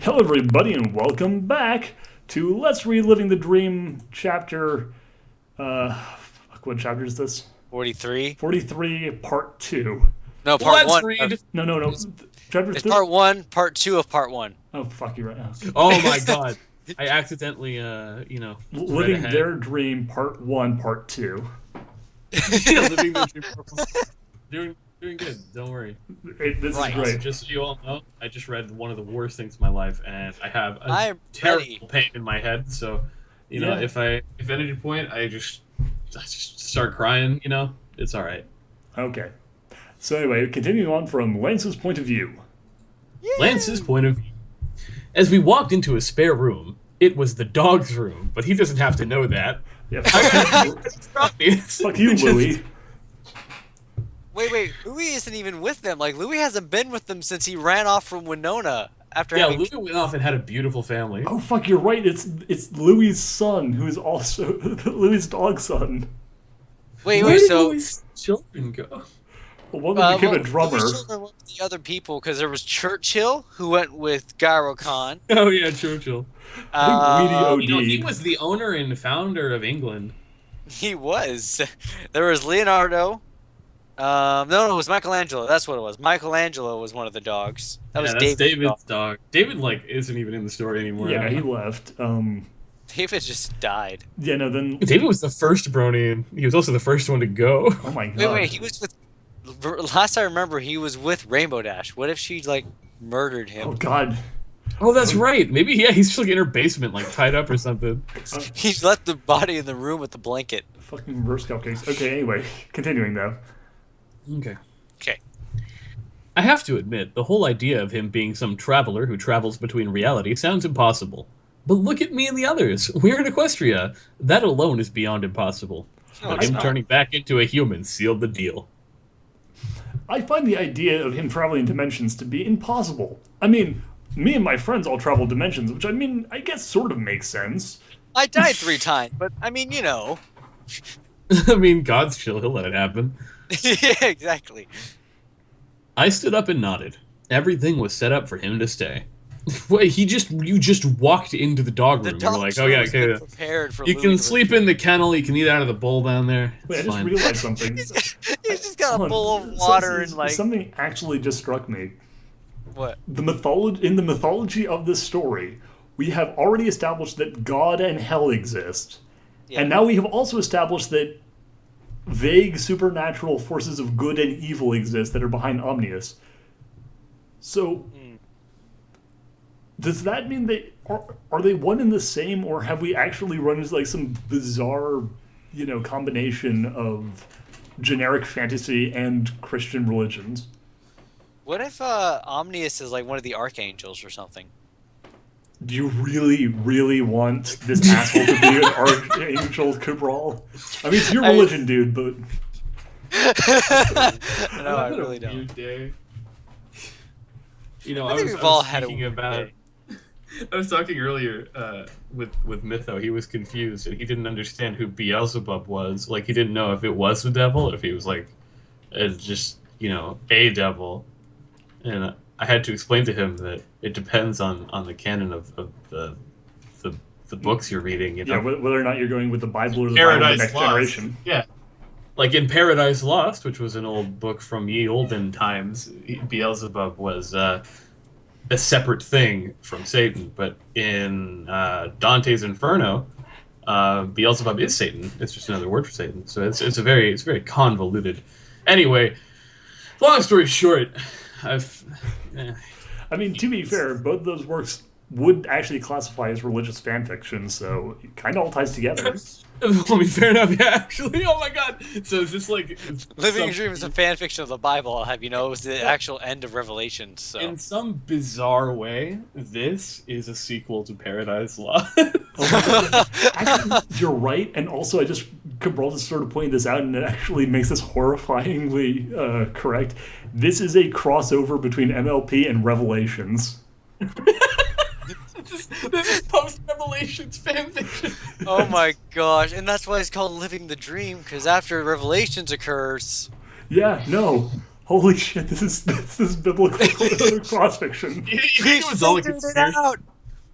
Hello everybody and welcome back to Let's Reliving the Dream chapter, what chapter is this? 43? 43, part 2. No, part Let's 1. read. No. Chapter It's 3? part 1, part 2 of part 1. Oh, fuck you right now. Oh my god. I accidentally, read Living ahead. Their Dream, part 1, part 2. Yeah, living their dream. Doing good. Don't worry. This Right. is great. Just so you all know, I just read one of the worst things in my life, and I have a I'm terrible ready. pain in my head. So, you know, Yeah. if at any point I just start crying, it's all right. Okay. So anyway, continuing on from Lance's point of view. Lance's point of view. As we walked into a spare room, it was the dog's room, but he doesn't have to know that. Yeah, Fuck fuck you, Louie. Wait, Louis isn't even with them. Like, Louis hasn't been with them since he ran off from Winona after Yeah, having... Louis went off and had a beautiful family. Oh fuck, you're right. It's Louie's son, who is also Louie's dog son. Wait, Where did so... Louis' children go? Well, one that became a Louis' drummer. children went with the other people, because there was Churchill, who went with GIROKon. Oh yeah, Churchill. I think Weedy You know, he OD'd. was the owner and founder of England. He was. There was Leonardo. No, it was Michelangelo. That's what it was. Michelangelo was one of the dogs. That was That's David's dog. David isn't even in the story anymore. Yeah, he left. David just died. Yeah, no, then... David was the first brony, and he was also the first one to go. Oh my god. Wait, he was with... Last I remember, he was with Rainbow Dash. What if she, like, murdered him? Oh god. Oh, that's right. Maybe he's just like in her basement, like tied up or something. He left the body in the room with the blanket. Fucking reverse cupcakes. Okay, anyway. Continuing, though. Okay. Okay. I have to admit, the whole idea of him being some traveler who travels between reality sounds impossible. But look at me and the others. We're in Equestria. That alone is beyond impossible. No, But it's him not. turning back into a human sealed the deal. I find the idea of him traveling dimensions to be impossible. I mean, me and my friends all travel dimensions, which I guess sort of makes sense. I died 3 times, but, I mean, you know. I mean, God's chill. He'll let it happen. Yeah, exactly. I stood up and nodded. Everything was set up for him to stay. Wait, you just walked into the dog The room. You're dog like, oh yeah, was been okay. prepared for You Louis can to sleep in the kennel. You can eat out of the bowl down there. Wait, I It's just fine. realized something. He's just got a Hold bowl on. of water and, like... Something actually just struck me. What? In the mythology of this story, we have already established that God and hell exist. Yeah. And now we have also established that vague supernatural forces of good and evil exist that are behind Omnius. So, does that mean they are they one and the same, or have we actually run into like some bizarre, combination of generic fantasy and Christian religions? What if Omnius is like one of the archangels or something? Do you really, really want this asshole to be an archangel Cabral? I mean, it's your religion, dude, but... No, I really don't. Weird day. I think we've all had a thinking weird about. day. I was talking earlier with Mytho. He was confused and he didn't understand who Beelzebub was. Like he didn't know if it was the devil or if he was like just a devil. And I had to explain to him that it depends on the canon of the books you're reading. Yeah, whether or not you're going with the Bible or the Bible of the Paradise Next Lost. Generation. Yeah. Like in Paradise Lost, which was an old book from ye olden times, Beelzebub was a separate thing from Satan. But in Dante's Inferno, Beelzebub is Satan. It's just another word for Satan. So it's very convoluted. Anyway, long story short, I mean, to be fair, both of those works would actually classify as religious fan fiction, so it kind of all ties together. I mean, fair enough. Yeah, actually. Oh my god. So is this like Living some- Your Dream is a fan fiction of the Bible, I'll have you know. It was the actual end of Revelation, so... In some bizarre way, this is a sequel to Paradise Lost. Actually, you're right, and also Cabral just sort of pointed this out, and it actually makes this horrifyingly correct. This is a crossover between MLP and Revelations. This is post-Revelations fanfiction. Oh my gosh, and that's why it's called Living the Dream, because after Revelations occurs... Yeah, no. Holy shit! This is biblical cross fiction. You think it was all a Figured it conspiracy? out!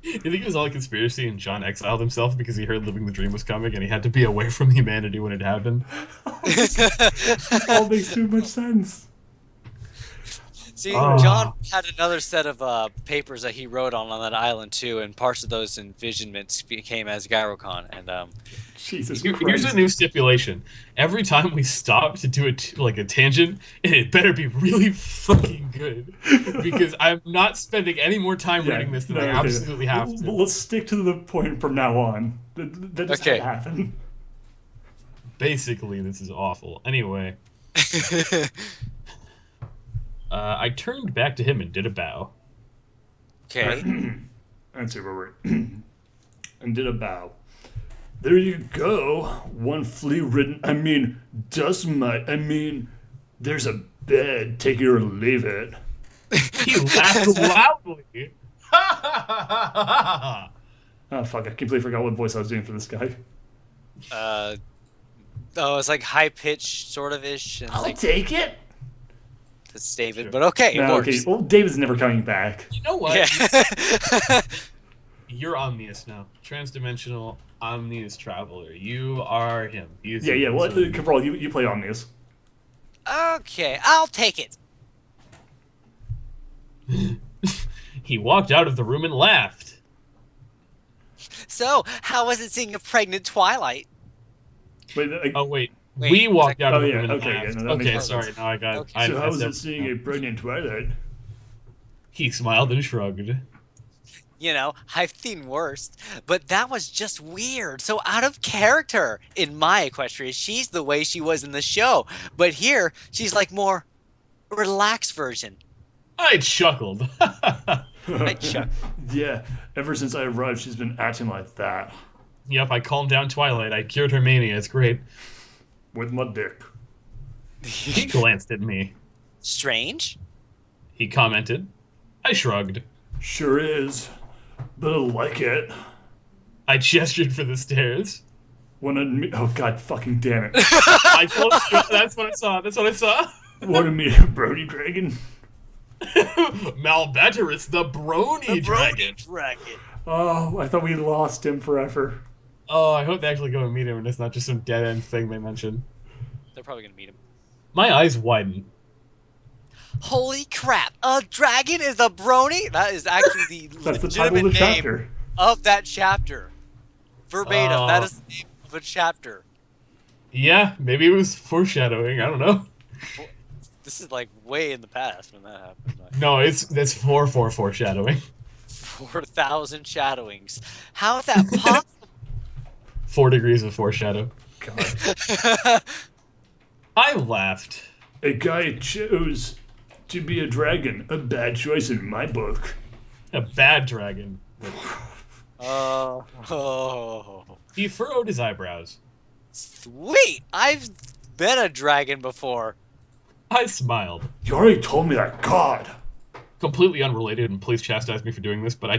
You think it was all a conspiracy and John exiled himself because he heard Living the Dream was coming and he had to be away from humanity when it happened? It all makes too much sense. See, Oh. John had another set of papers that he wrote on that island too, and parts of those envisionments became as Gyrokon. And Jesus Here's Christ. a new stipulation. Every time we stop to do a tangent, it better be really fucking good. Because I'm not spending any more time reading this than I okay. absolutely have to. Well, let's stick to the point from now on. That just Okay. had to happen. Basically, this is awful. Anyway, I turned back to him and did a bow. okay, Let's see where we're and did a bow. There you go. One flea-ridden, dust mite. There's a bed. Take it or leave it. He laughed loudly. Oh, fuck. I completely forgot what voice I was doing for this guy. oh, it's like high pitched sort of ish, and I'll like take it. it's David, Sure. but okay, it No, works. okay. Well, David's never coming back. You know what? Yeah. You're Omnius now. Transdimensional Omnius Traveler. You are him. He's Yeah. Well, Cabral, you play Omnius. Okay, I'll take it. He walked out of the room and laughed. So, how was it seeing a pregnant Twilight? Wait, Oh wait, Wait, we walked out of oh, the yeah, room and okay, laughed. yeah, no, that makes Okay, more sorry. sense. Now I got. Okay. I so how was messed it seeing a everything up. pregnant Twilight? He smiled and shrugged. You know, I've seen worse, but that was just weird. So out of character in my Equestria. She's the way she was in the show, but here she's like more relaxed version. I chuckled. I chuck. Yeah, ever since I arrived, she's been acting like that. Yep, I calmed down Twilight. I cured her mania. It's great. With my dick. He glanced at me. Strange. He commented. I shrugged. Sure is. But I like it. I gestured for the stairs. Oh, god fucking damn it. I told you, that's what I saw. That's what I saw. Wanna meet a Brody Dragon? Malbeterus, the Brony Dragon. Dragon. Oh, I thought we lost him forever. Oh, I hope they actually go and meet him and it's not just some dead end thing they mentioned. They're probably gonna meet him. My eyes widen. Holy crap! A dragon is a brony? That is actually the That's the title legitimate of the name chapter. of that chapter. Verbatim. That is the name of a chapter. Yeah, maybe it was foreshadowing. I don't know. This is like way in the past when that happened. Like, No, that's foreshadowing. 4,000 shadowings. How is that possible? 4 degrees of foreshadow. God. I laughed. A guy chose to be a dragon. A bad choice in my book. A bad dragon. Oh, He furrowed his eyebrows. sweet! I've been a dragon before. I smiled. You already told me that. God. Completely unrelated, and please chastise me for doing this, but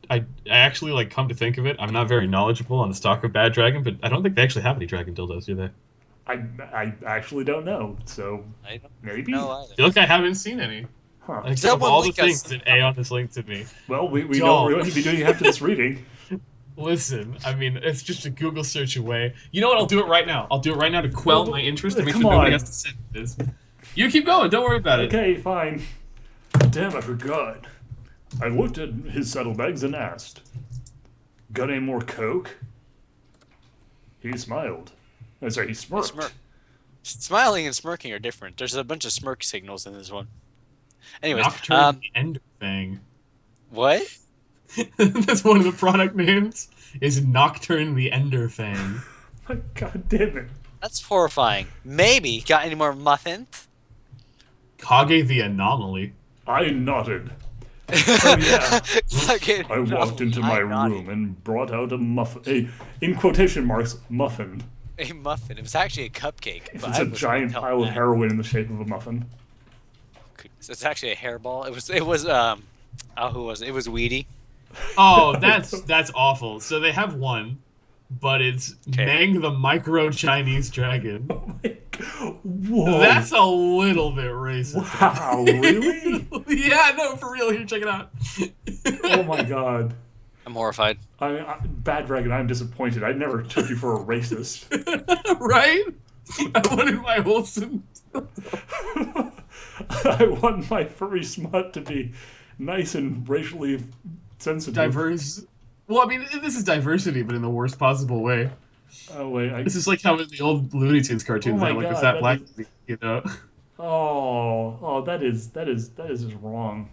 I actually, like, come to think of it, I'm not very knowledgeable on the stock of bad dragon, but I don't think they actually have any dragon dildos, do they? I actually don't know, so I don't maybe. know I either. feel like I haven't seen any. Huh. Except of Someone all the link us. things that A on this link to me. Well, we know Y'all. what we're going to be doing after this reading. Listen, I mean, it's just a Google search away. You know what? I'll do it right now. I'll do it right now to quell my interest and make Come sure nobody on. has to send this. You keep going. Don't worry about it. Okay, fine. Damn, I forgot. I looked at his saddlebags and asked, "Got any more coke?" He smiled. Oh, sorry, he smirked. Smirk. Smiling and smirking are different. There's a bunch of smirk signals in this one. Anyways, Nocturne the Ender Fang. what? That's one of the product names. Is Nocturne the Ender Fang. God damn it. That's horrifying. Maybe. Got any more muffins? Kage the Anomaly. I nodded. Oh, yeah. Fucking I walked into my room and brought out a muffin. In quotation marks, muffin. A muffin. It was actually a cupcake. It's but a I wasn't giant telling pile of that. heroin in the shape of a muffin. It's actually a hairball. Who was it? It was Weedy. Oh, that's awful. So they have one, but it's Okay. Mang the Micro Chinese Dragon. Whoa. That's a little bit racist. Wow, really? Yeah, no, for real. Here, check it out. Oh my god. I'm horrified. Bad Dragon, I'm disappointed. I never took you for a racist. Right? I wanted my wholesome. I want my furry smut to be nice and racially sensitive. Diverse. Well, I mean, this is diversity, but in the worst possible way. Oh wait, This is like how in the old Looney Tunes cartoons, Oh my they had like the God, fat that black, is- you know. oh, that is just wrong.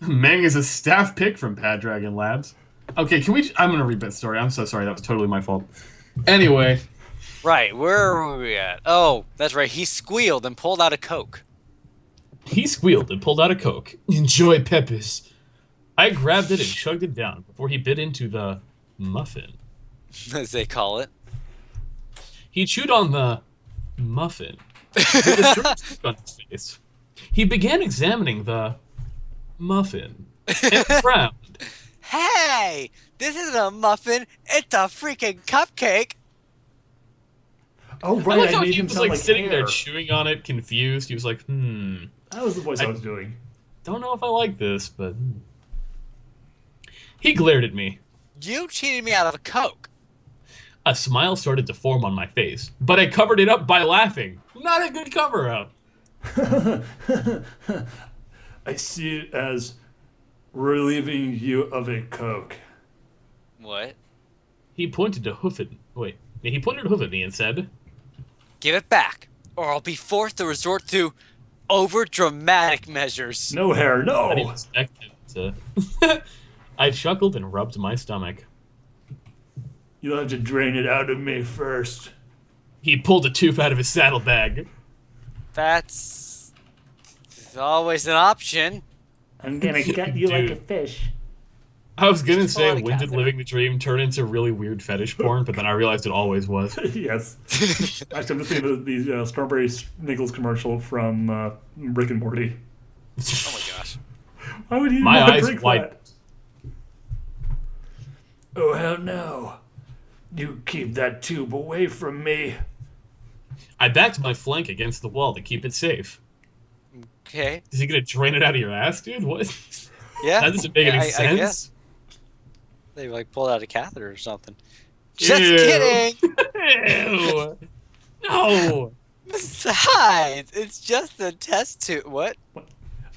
Mang is a staff pick from Pad Dragon Labs. Okay, can we? I'm gonna read that story. I'm so sorry. That was totally my fault. Anyway, Right, where were we at? Oh, that's right. He squealed and pulled out a Coke. he squealed and pulled out a Coke. Enjoy Pepis. I grabbed it and chugged it down before he bit into the muffin. As they call it. He chewed on the muffin with a drumstick on his face. He began examining the muffin and frowned. Hey! This isn't a muffin, it's a freaking cupcake! Oh I right, like I how made he him was sound like like sitting there hair. chewing on it, confused. He was like, That was the voice I was doing. don't know if I like this, but... He glared at me. You cheated me out of a Coke. A smile started to form on my face, but I covered it up by laughing. Not a good cover-up. I see it as relieving you of a Coke. What? He pointed to hoof at... Wait. He pointed to hoof at me and said... Give it back, or I'll be forced to resort to over-dramatic measures. No hair, I didn't no. expect it to... I chuckled and rubbed my stomach. You'll have to drain it out of me first. He pulled a tube out of his saddlebag. That's always an option. I'm gonna gut you like a Dude. fish. I was gonna Just pull out say, a when did catheter. living the dream turn into really weird fetish porn? But then I realized it always was. Yes. Actually, I'm just thinking of the Strawberry Snickles commercial from Rick and Morty. Oh my gosh. Why would he My not eyes drink wide. that? Oh, hell no. You keep that tube away from me. I backed my flank against the wall to keep it safe. Okay. Is he gonna drain it out of your ass, dude? What? Yeah. That doesn't make any I sense. guess. They like pulled out a catheter or something. Just Ew. kidding. Ew. No. Besides, it's just a test tube. What? A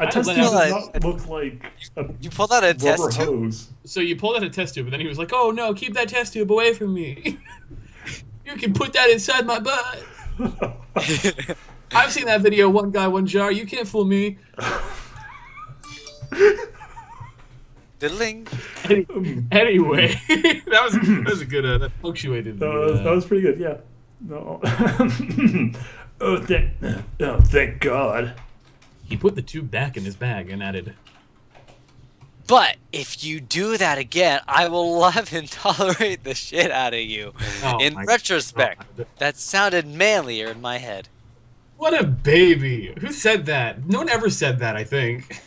I test tube laughed. does not look like a You pulled out a rubber test tube? hose. So you pulled out a test tube, and then he was like, "Oh no, keep that test tube away from me. You can put that inside my butt." I've seen that video, One Guy, One Jar. You can't fool me. Diddling. Anyway, that was a good. That punctuated. That was pretty good, yeah. No. Thank God. He put the tube back in his bag and added, But if you do that again, I will love and tolerate the shit out of you. Oh In my retrospect, God. that sounded manlier in my head. "What a baby! Who said that? No one ever said that. I think.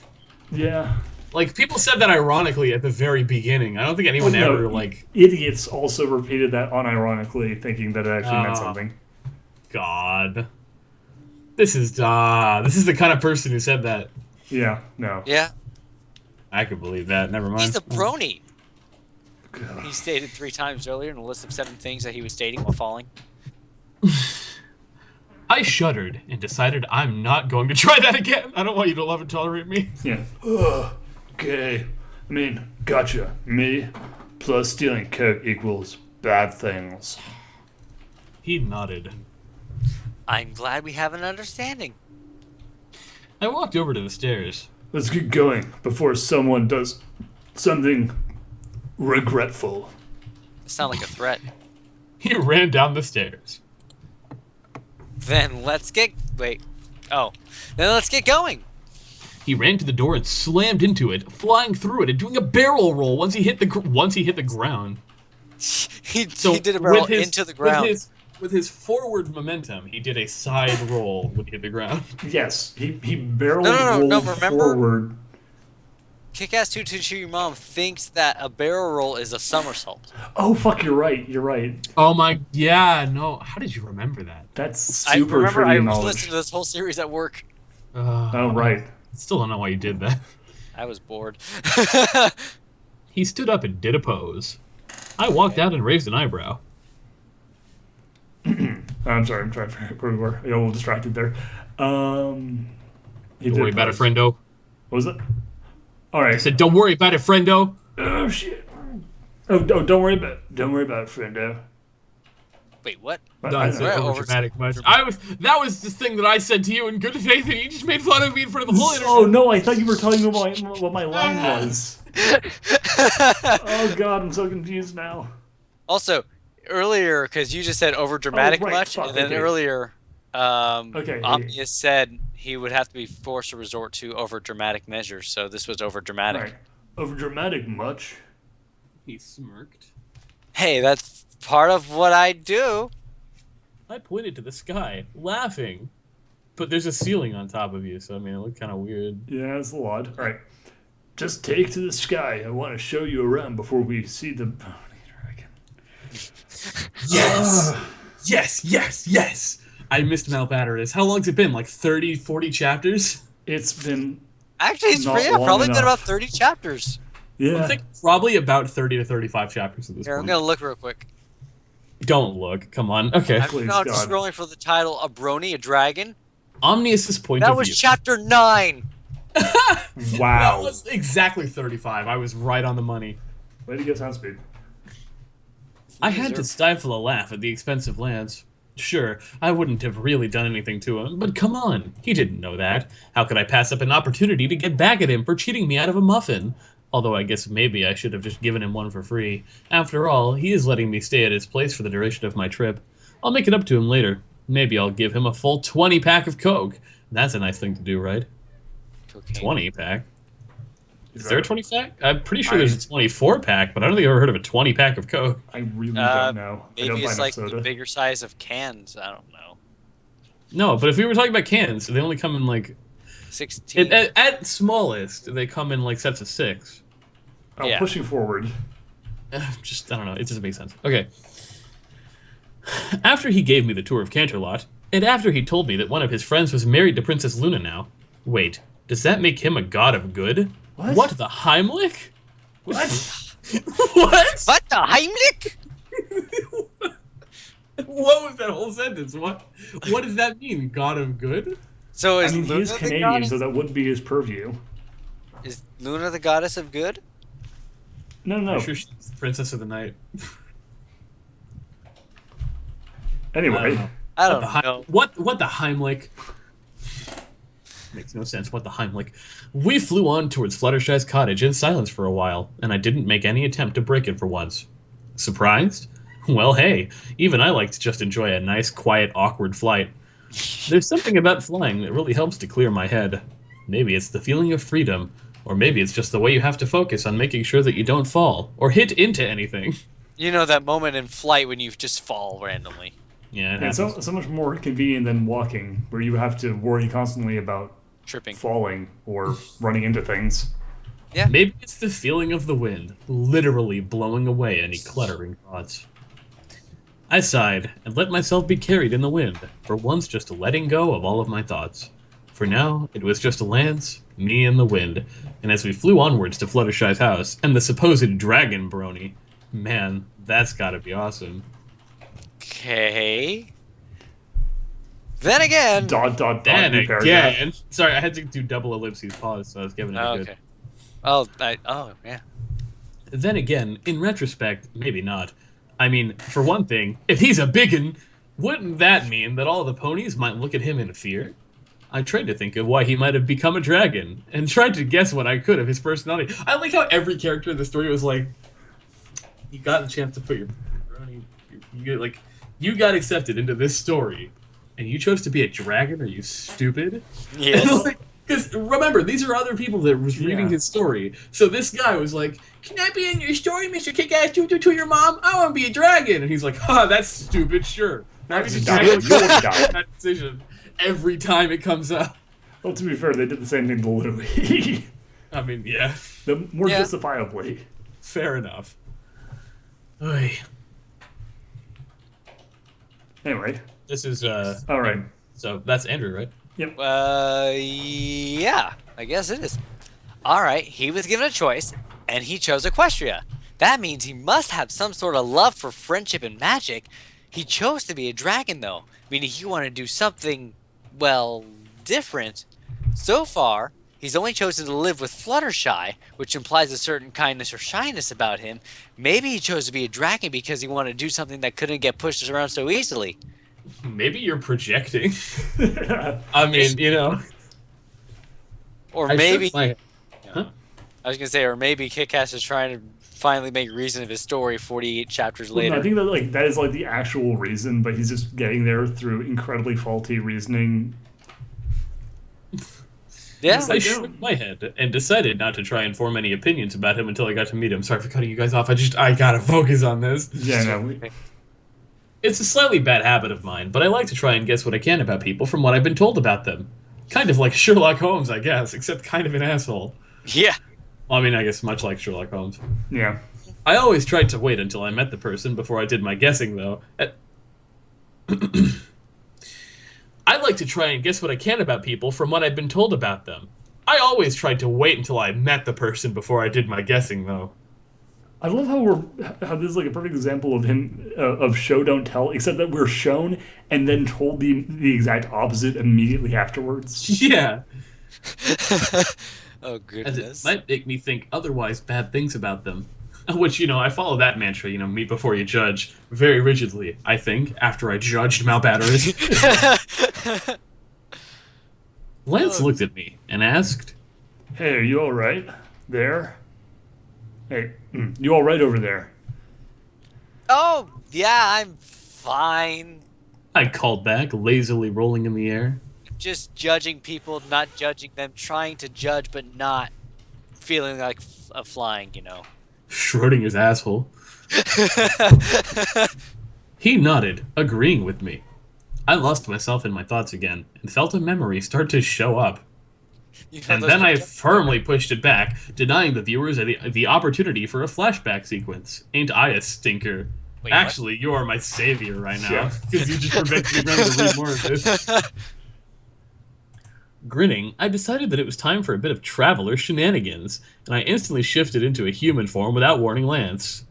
Yeah. Like people said that ironically at the very beginning. I don't think anyone No, ever like. Idiots also repeated that unironically, thinking that it actually meant something. God, this is the kind of person who said that. Yeah, no. Yeah, I could believe that. Never mind. he's a brony. God. He stated 3 times earlier in a list of 7 things that he was stating while falling. I shuddered and decided I'm not going to try that again. I don't want you to love and tolerate me. Yeah. Ugh. Okay. I mean, gotcha. Me plus stealing Coke equals bad things. He nodded. I'm glad we have an understanding. I walked over to the stairs. Let's get going before someone does something regretful. Sound like a threat. He ran down the stairs. Then let's get going. He ran to the door and slammed into it, flying through it and doing a barrel roll once he hit the ground. He So did a barrel with his- into the ground. With his forward momentum, he did a side roll when he hit the ground. Yes, he barrel No, rolled remember- forward. Kick-Ass 222 Your Mom thinks that a barrel roll is a somersault. Oh fuck, you're right. You're right. Oh my, yeah, no. How did you remember that? That's super I trivia was knowledge. listening to this whole series at work. Oh right. I still don't know why you did that. I was bored. He stood up and did a pose. I walked out and raised an eyebrow. I'm sorry. I'm trying to figure out where we were. I got a little distracted there. Don't worry about it, friendo. What was it? All right. I said, don't worry about it, friendo. Oh shit. Oh, don't worry about it, friendo. Wait, what? No, I said over dramatic much. That was the thing that I said to you in good faith, and you just made fun of me in front of the whole internet. Oh no, I thought you were telling me what my line was. Oh god, I'm so confused now. Also, earlier, because you just said over dramatic right, much, fuck, and then okay. earlier, Okay. Omnius said he would have to be forced to resort to over dramatic measures, so this was over dramatic. Right. Over dramatic much? He smirked. Hey, that's part of what I do. I pointed to the sky, laughing. But there's a ceiling on top of you, so I mean, it looked kind of weird. Yeah, it's a lot. All right. Just take to the sky. I want to show you around before we see the pony dragon. Yes! Yes! I missed Malbatteris. How long's it been? Like 30, 40 chapters? It's been Actually, it's Not long probably been enough. about 30 chapters. yeah. I think probably about 30 to 35 chapters at this Here, I'm point. gonna look real quick. Don't look. Come on. Okay. I'm Please, just God. scrolling for the title, A Brony, a Dragon. Omnius' point That of was view. chapter 9. Wow. That was exactly 35. I was right on the money. Way to go, sound speed. I had to stifle a laugh at the expense of Lance. Sure, I wouldn't have really done anything to him, but come on, he didn't know that. How could I pass up an opportunity to get back at him for cheating me out of a muffin? Although I guess maybe I should have just given him one for free. After all, he is letting me stay at his place for the duration of my trip. I'll make it up to him later. Maybe I'll give him a full 20-pack of Coke. That's a nice thing to do, right? Cocaine. 20-pack? Is there a 20-pack? I'm pretty sure there's a 24-pack, but I don't think I've ever heard of a 20-pack of Coke. I really don't know. I don't Maybe buy it's enough like soda. the bigger size of cans. I don't know. No, but if we were talking about cans, they only come in like... 16. At smallest, they come in like sets of 6. Oh, yeah. pushing forward. Just, I don't know, it doesn't make sense. Okay. After he gave me the tour of Canterlot, and after he told me that one of his friends was married to Princess Luna now, wait, does that make him a god of good? What? The Heimlich? What? What? What the Heimlich? What was that whole sentence? What does that mean? God of good? So I is mean, Luna he's the Canadian, goddess? so that wouldn't be his purview. Is Luna the goddess of good? No. I'm sure she's the princess of the night. Anyway, I don't What the know. What the Heimlich? Makes no sense. What the Heimlich? We flew on towards Fluttershy's cottage in silence for a while, and I didn't make any attempt to break it for once. Surprised? Well, hey, even I like to just enjoy a nice, quiet, awkward flight. There's something about flying that really helps to clear my head. Maybe it's the feeling of freedom, or maybe it's just the way you have to focus on making sure that you don't fall, or hit into anything. You know that moment in flight when you just fall randomly. Yeah, it it's happens. so much more convenient than walking, where you have to worry constantly about Tripping. falling or running into things. Maybe it's the feeling of the wind, literally blowing away any cluttering thoughts. I sighed and let myself be carried in the wind, for once just letting go of all of my thoughts. For now, it was just Lance, me, and the wind, and as we flew onwards to Fluttershy's house, and the supposed dragon brony, man, that's gotta be awesome. Okay. Then again. Then new paragraph. again, sorry, I had to do double ellipses pause, so I was giving it a good. Okay. Oh, yeah. Then again, in retrospect, maybe not. I mean, for one thing, if he's a biggin, wouldn't that mean that all the ponies might look at him in fear? I tried to think of why he might have become a dragon, and tried to guess what I could of his personality. I like how every character in the story was like, you got the chance to put you got accepted into this story, and you chose to be a dragon? Are you stupid? Yes. Because remember, these are other people that was reading his story. So this guy was like, "Can I be in your story, Mr. Kick-Ass 222 your mom? I want to be a dragon." And he's like, "Ha, that's stupid, sure." Now he's You'll die. that decision every time it comes up. Well, to be fair, they did the same thing to Louis. I mean, yeah. The more Yeah. justifiably. Fair enough. Oy. Anyway, This is, all right. so that's Andrew, right? Yep. Yeah, I guess it is. All right, he was given a choice, and he chose Equestria. That means he must have some sort of love for friendship and magic. He chose to be a dragon, though, meaning he wanted to do something, well, different. So far, he's only chosen to live with Fluttershy, which implies a certain kindness or shyness about him. Maybe he chose to be a dragon because he wanted to do something that couldn't get pushed around so easily. Maybe you're projecting. I mean, you know. Or I maybe... shook my- I was gonna say, or maybe Kick-Ass is trying to finally make reason of his story 48 chapters Well, later. no, I think that that is the actual reason, but he's just getting there through incredibly faulty reasoning. Yeah. I shook my head and decided not to try and form any opinions about him until I got to meet him. Sorry for cutting you guys off. I gotta focus on this. Yeah, no. It's a slightly bad habit of mine, but I like to try and guess what I can about people from what I've been told about them. Kind of like Sherlock Holmes, I guess, except kind of an asshole. Yeah. Well, I mean, I guess much like Sherlock Holmes. Yeah. I always tried to wait until I met the person before I did my guessing, though. I like to try and guess what I can about people from what I've been told about them. I always tried to wait until I met the person before I did my guessing, though. I love how this is a perfect example of him of show don't tell, except that we're shown and then told the exact opposite immediately afterwards. Yeah. Oh, As it goodness. might make me think otherwise bad things about them. Which, I follow that mantra, meet before you judge, very rigidly, I think, after I judged Malbatteris. Lance looked at me and asked, Hey, are you all right there? Hey, you all right over there? Oh, yeah, I'm fine. I called back, lazily rolling in the air. Just judging people, not judging them, trying to judge, but not feeling like a flying, Schrodinger's asshole. He nodded, agreeing with me. I lost myself in my thoughts again, and felt a memory start to show up. And then I firmly pushed it back, denying the viewers the opportunity for a flashback sequence. Ain't I a stinker? Wait, Actually, you are my savior right now, Yeah. because you just prevented me from to read more of this. Grinning, I decided that it was time for a bit of traveler shenanigans, and I instantly shifted into a human form without warning Lance.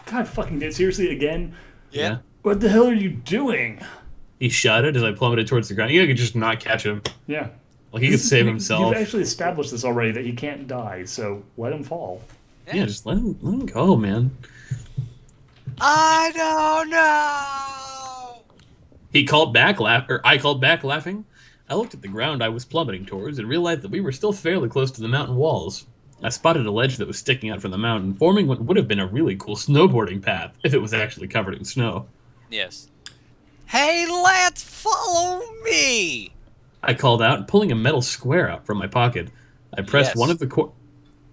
God fucking damn, seriously again? Yeah. What the hell are you doing? He shouted as I plummeted towards the ground. You could just not catch him. Yeah. Like, he could save himself. You've actually established this already, that he can't die, so let him fall. Yeah, just let him go, man. I don't know. I called back, laughing. I looked at the ground I was plummeting towards and realized that we were still fairly close to the mountain walls. I spotted a ledge that was sticking out from the mountain, forming what would have been a really cool snowboarding path if it was actually covered in snow. Yes. Hey, Lance, follow me. I called out, pulling a metal square out from my pocket. I pressed Yes. one of the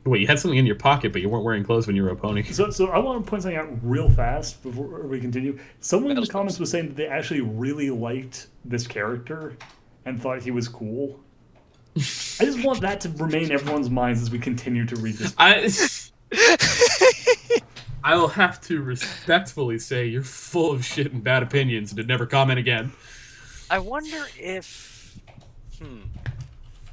Wait, you had something in your pocket, but you weren't wearing clothes when you were a pony. So I want to point something out real fast before we continue. Someone in the Metal comments was saying that they actually really liked this character and thought he was cool. I just want that to remain in everyone's minds as we continue to read this. I will have to respectfully say you're full of shit and bad opinions and to never comment again. I wonder if...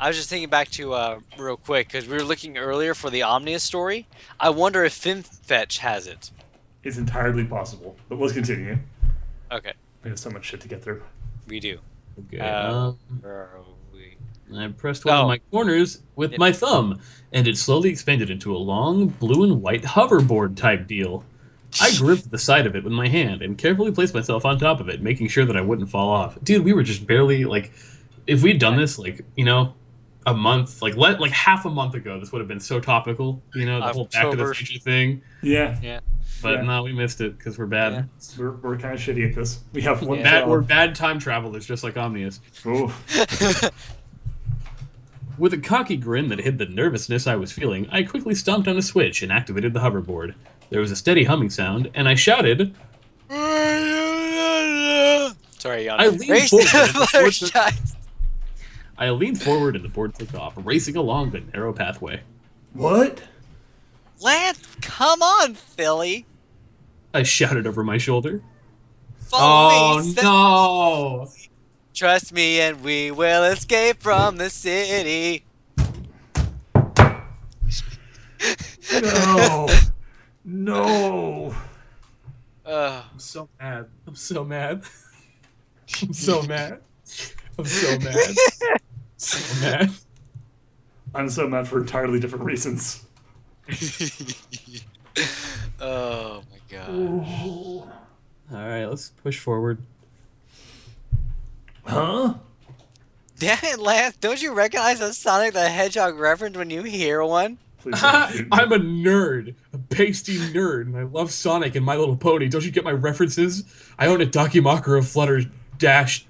I was just thinking back to, real quick, because we were looking earlier for the Omnia story. I wonder if Finfetch has it. It's entirely possible, but let's continue. Okay, We have so much shit to get through. we do. Okay. Where are we? I pressed one of my corners with my thumb, and it slowly expanded into a long blue and white hoverboard type deal. I gripped the side of it with my hand and carefully placed myself on top of it, making sure that I wouldn't fall off. Dude, we were just barely, if we'd done this, a month, half a month ago, this would have been so topical, the whole Back to the October. Future thing. Yeah, But Yeah. no, we missed it because we're bad. Yeah. we're kind of shitty at this. We have one We're job. bad time travelers, just like Omnius. Ooh. With a cocky grin that hid the nervousness I was feeling, I quickly stomped on a switch and activated the hoverboard. There was a steady humming sound, and I shouted. Sorry, Jan. I leaned Race forward to and reported- Fluttershy. I leaned forward and the board took off, racing along the narrow pathway. What? Lance, come on, Philly. I shouted over my shoulder. Follow me. No! Trust me and we will escape from the city. No. No. I'm so mad. I'm so mad. I'm so mad. I'm so mad. So mad. I'm so mad for entirely different reasons. Oh my god. Ooh. Alright, let's push forward. Huh? Damn it, Lance, don't you recognize a Sonic the Hedgehog reference when you hear one? Please don't shoot me. I'm a nerd. A pasty nerd, and I love Sonic and My Little Pony. Don't you get my references? I own a Dakimakura Flutter Dash.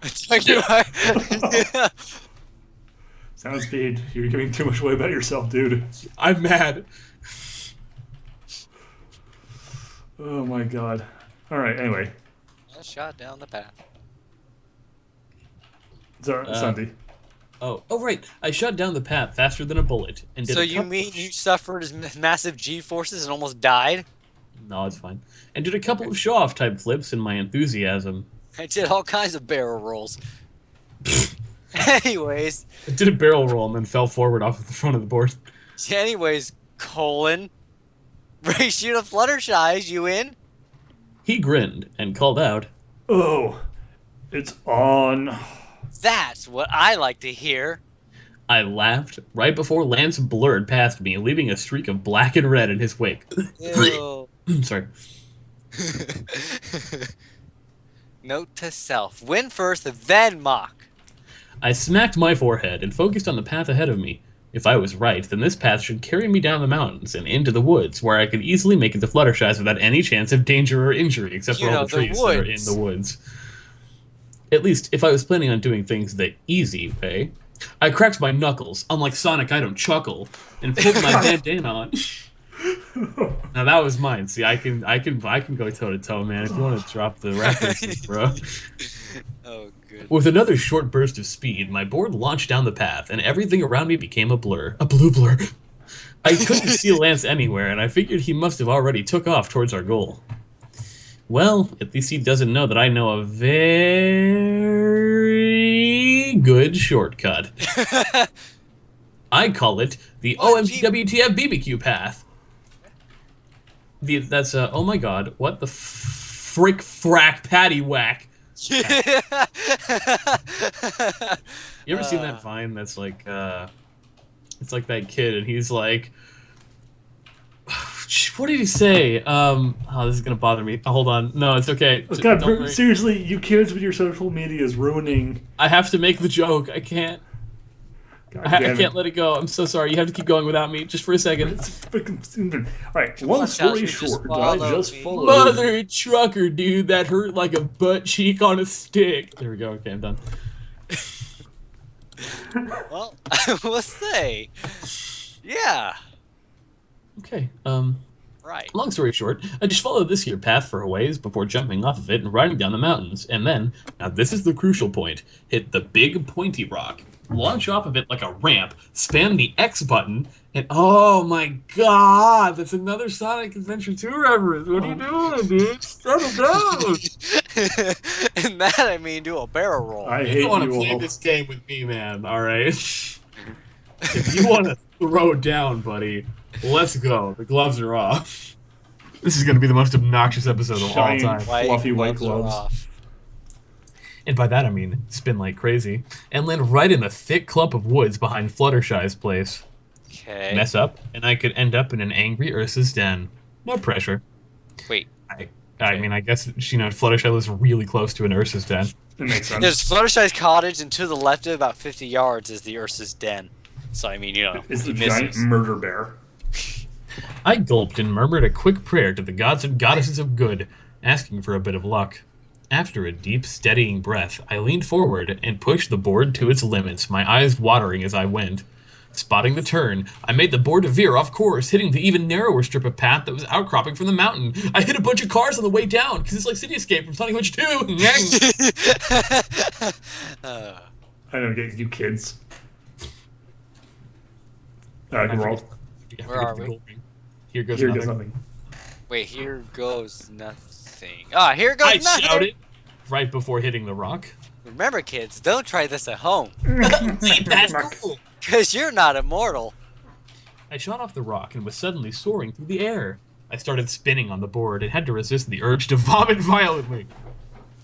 Sound speed. You're giving too much away about yourself, dude. I'm mad. Oh my god. Alright, anyway. A shot down the path. Sunday. Oh, right. I shot down the path faster than a bullet. And did So a you couple- mean you suffered massive G-forces and almost died? No, it's fine. And did a couple of show-off type flips in my enthusiasm. I did all kinds of barrel rolls. Anyways, I did a barrel roll and then fell forward off of the front of the board. colon. Race you to Fluttershy, you in? He grinned and called out, Oh. It's on. That's what I like to hear. I laughed right before Lance blurred past me, leaving a streak of black and red in his wake. Ew. Sorry. Note to self. Win first, then mock. I smacked my forehead and focused on the path ahead of me. If I was right, then this path should carry me down the mountains and into the woods, where I could easily make it to Fluttershy's without any chance of danger or injury, except for all the trees that are in the woods. At least, if I was planning on doing things the easy way. I cracked my knuckles, unlike Sonic I don't chuckle, and pulled my bandana on. Now that was mine. See, I can go toe to toe, man. If you want to drop the references, bro. Oh, good. With another short burst of speed, my board launched down the path, and everything around me became a blur. A blue blur. I couldn't see Lance anywhere, and I figured he must have already took off towards our goal. Well, at least he doesn't know that I know a very good shortcut. I call it the OMGWTF BBQ path. That's oh my god, what the frick frack patty whack. You ever seen that Vine that's like, it's like that kid and he's like, what did he say? Oh, this is gonna bother me. Oh, hold on. No, it's okay. God, seriously, you kids with your social media is ruining. I have to make the joke. I can't. I can't let it go. I'm so sorry. You have to keep going without me, just for a second. It's freaking stupid. All right, long story short, I just followed. Mother trucker, dude, that hurt like a butt cheek on a stick. There we go. Okay, I'm done. Well, I will say, yeah. Okay. Right. Long story short, I just followed this here path for a ways before jumping off of it and riding down the mountains, and then, now this is the crucial point, hit the big pointy rock, launch off of it like a ramp, spam the X button, and oh my god, that's another Sonic Adventure 2 reference. What are you doing, dude? Settle down. And that I mean do a barrel roll. I hate You don't want to you play all. this game with me, man, alright? If you want to throw down, buddy, let's go. The gloves are off. This is going to be the most obnoxious episode of all Giant time. fluffy white gloves are gloves. off. And by that I mean spin like crazy, and land right in the thick clump of woods behind Fluttershy's place. Okay. Mess up, and I could end up in an angry Ursa's den. No pressure. Wait. I mean, I guess, Fluttershy lives really close to an Ursa's den. It makes sense. There's Fluttershy's cottage, and to the left of about 50 yards is the Ursa's den. So I mean, It's the he giant misses. murder bear. I gulped and murmured a quick prayer to the gods and goddesses of good, asking for a bit of luck. After a deep, steadying breath, I leaned forward and pushed the board to its limits, my eyes watering as I went. Spotting the turn, I made the board veer off course, hitting the even narrower strip of path that was outcropping from the mountain. I hit a bunch of cars on the way down, because it's like City Escape from Sonic Adventure 2! I don't get you kids. Good roll. Where are we? Here goes Here nothing. goes nothing. Wait, here goes nothing. Ah, here goes I nothing. shouted right before hitting the rock. Remember, kids, don't try this at home, Wait, that's cool. because you're not immortal. I shot off the rock and was suddenly soaring through the air. I started spinning on the board and had to resist the urge to vomit violently.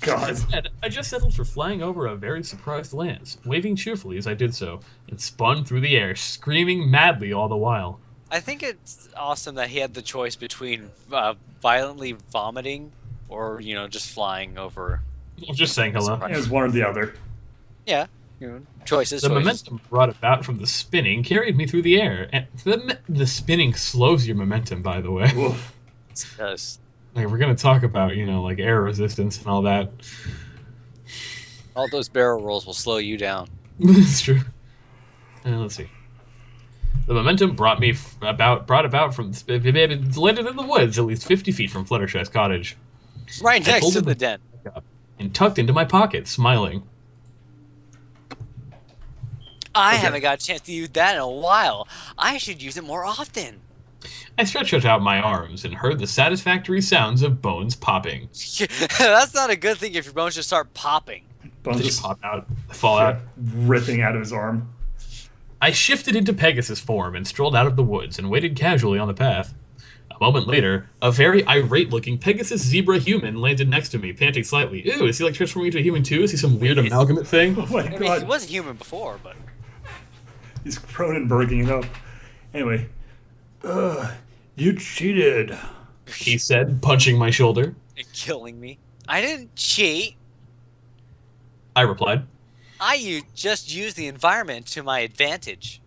God. Instead, I just settled for flying over a very surprised Lance, waving cheerfully as I did so, and spun through the air, screaming madly all the while. I think it's awesome that he had the choice between violently vomiting or, just flying over. I'm just saying hello. It was one or the other. Yeah, choices. The choices. momentum brought about from the spinning carried me through the air. And the spinning slows your momentum, by the way. Oof. It does. Like, we're gonna talk about, like air resistance and all that. All those barrel rolls will slow you down. It's true. Let's see. The momentum brought about from it landed in the woods, at least 50 feet from Fluttershy's cottage, Right next pulled to him the den. and tucked into my pocket, smiling. I Okay. haven't got a chance to use that in a while. I should use it more often. I stretched out my arms and heard the satisfactory sounds of bones popping. That's not a good thing if your bones just start popping. Bones They just pop out, fall out. ripping out of his arm. I shifted into Pegasus form and strolled out of the woods and waited casually on the path. A moment later, a very irate-looking Pegasus zebra human landed next to me, panting slightly. Ew, is he like transforming into a human too? Is he some weird amalgamate thing? Oh my I mean, God. he was a human before, but He's Cronenberging it up. Anyway. You cheated. He said, punching my shoulder. killing me. I didn't cheat. I replied. Just used the environment to my advantage.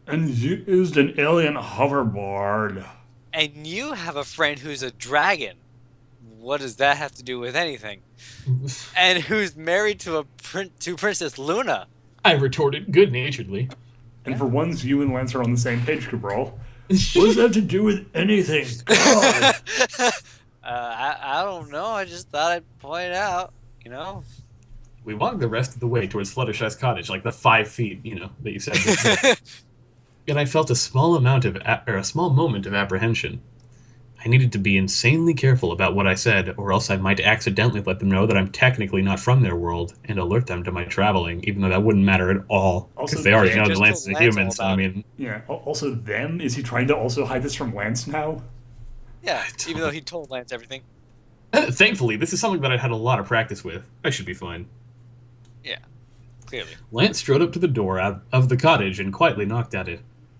And you used an alien hoverboard. And you have a friend who's a dragon. What does that have to do with anything? And who's married to Princess Luna. I retorted good-naturedly. And for once, you and Lance are on the same page, Cabral. What does that have to do with anything? God. I don't know. I just thought I'd point out, We walked the rest of the way towards Fluttershy's cottage, like the 5 feet, that you said. And I felt a small moment of apprehension. I needed to be insanely careful about what I said, or else I might accidentally let them know that I'm technically not from their world, and alert them to my traveling, even though that wouldn't matter at all, Also, because they already yeah, know that just Lance is a told Lance human, all so I about mean... Yeah, also them? Is he trying to also hide this from Lance now? Yeah, even though he told Lance everything. Thankfully, this is something that I'd had a lot of practice with. I should be fine. Yeah, clearly. Lance strode up to the door of the cottage and quietly knocked at it.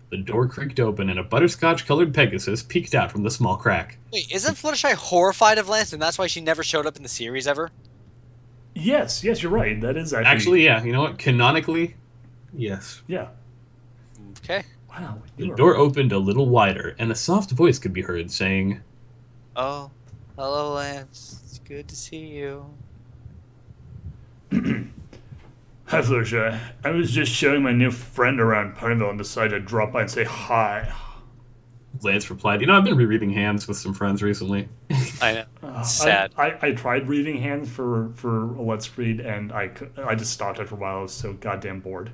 The door creaked open, and a butterscotch-colored Pegasus peeked out from the small crack. Wait, isn't Fluttershy horrified of Lance, and that's why she never showed up in the series ever? Yes, you're right. That is Actually, yeah, you know what? Canonically, yes. Yeah. Okay. Wow. The door opened a little wider, and a soft voice could be heard saying, Oh, hello, Lance. It's good to see you. Hi, Fluttershy. I was just showing my new friend around Ponyville and decided to drop by and say hi. Lance replied, I've been rereading Hands with some friends recently. I know. Sad. I tried reading Hands for a Let's Read, and I just stopped after a while. I was so goddamn bored.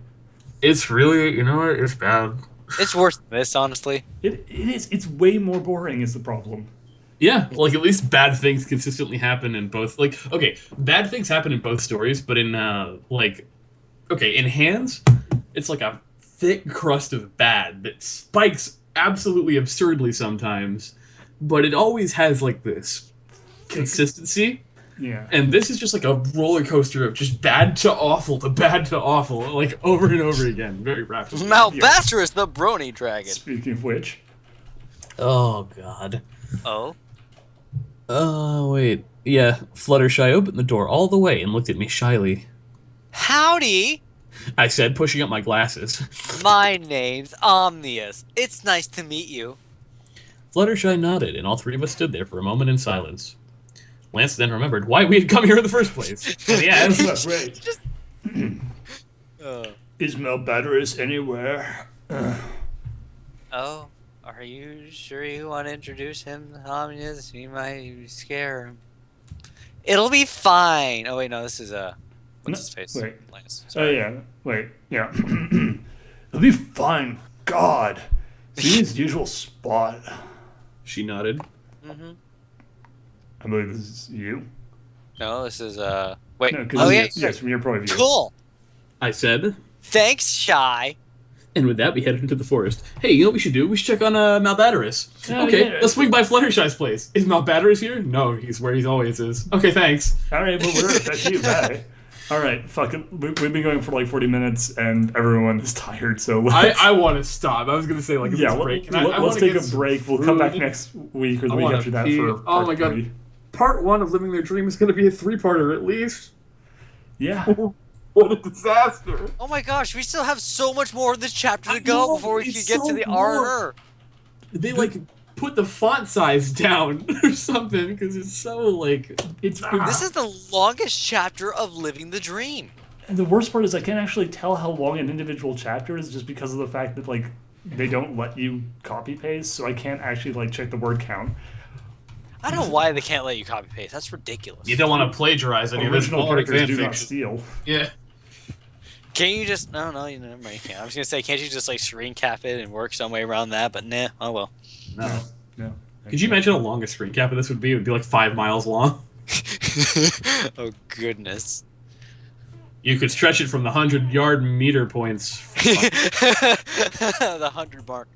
It's really, it's bad. It's worse than this, honestly. It is. It's way more boring is the problem. Yeah, like at least bad things consistently happen in both. Like, okay, bad things happen in both stories, but in in Hands, it's like a thick crust of bad that spikes absolutely absurdly sometimes, but it always has like this consistency. Yeah. And this is just like a roller coaster of just bad to awful to bad to awful, like over and over again, very rapidly. Malbastrous, the brony dragon. Speaking of which, Oh God. Oh? Oh wait, yeah. Fluttershy opened the door all the way and looked at me shyly. Howdy! I said, pushing up my glasses. My name's Omnius. It's nice to meet you. Fluttershy nodded, and all three of us stood there for a moment in silence. Lance then remembered why we had come here in the first place. And that's right. Uh, Is Malbatrus anywhere? oh, are you sure you want to introduce him to Omnius? You might scare him. It'll be fine. Oh, wait, no, this is, what's his face? Wait. Lance. Oh, yeah. Wait. Yeah. It'll be fine. God. Dean's usual spot. She nodded. Mm-hmm. I believe this is you. No, this is wait. No, Oh yeah. yes, from your point of view. Cool. I said. Thanks, Shy. And with that, we headed into the forest. Hey, you know what we should do? We should check on Malbataris. Oh, Okay, yeah. let's swing by Fluttershy's place. Is Malbataris here? No, he's where he always is. Okay, thanks. All right, well, that's you. Bye. All right, fucking. We've been going for like 40 minutes, and everyone is tired. So I want to stop. I was gonna say like yeah, break. Let's take a break. We'll come back next week or the week after that for part 3. Part 1 of Living Their Dream is gonna be a 3-parter at least. Yeah. What a disaster! Oh my gosh, we still have so much more of this chapter to go before we can get to the R&R. They like put the font size down or something because it's so like It's This is the longest chapter of Living the Dream. And the worst part is I can't actually tell how long an individual chapter is just because of the fact that like they don't let you copy paste, so I can't actually like check the word count. I don't know why they can't let you copy paste. That's ridiculous. you don't want to plagiarize any Original of this characters fan do not fiction. steal. Yeah. Can't you just... No, you never mind. I was going to say, can't you just, like, screen cap it and work some way around that? But nah, oh well. No. Could you imagine how long a screen cap of this would be? It would be like 5 miles long. Oh, goodness. You could stretch it from the 100-yard meter points. The 100 mark.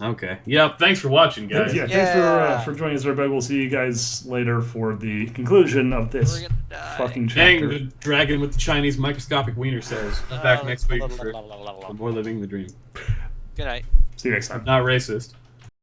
Okay. Yep. Thanks for watching, guys. Yeah, Yeah. thanks for joining us, everybody. We'll see you guys later for the conclusion of this We're gonna die. fucking Dang, chapter. the dragon with the Chinese microscopic wiener says. Back next week for Good more Living the Dream. night. See you next time. Not racist.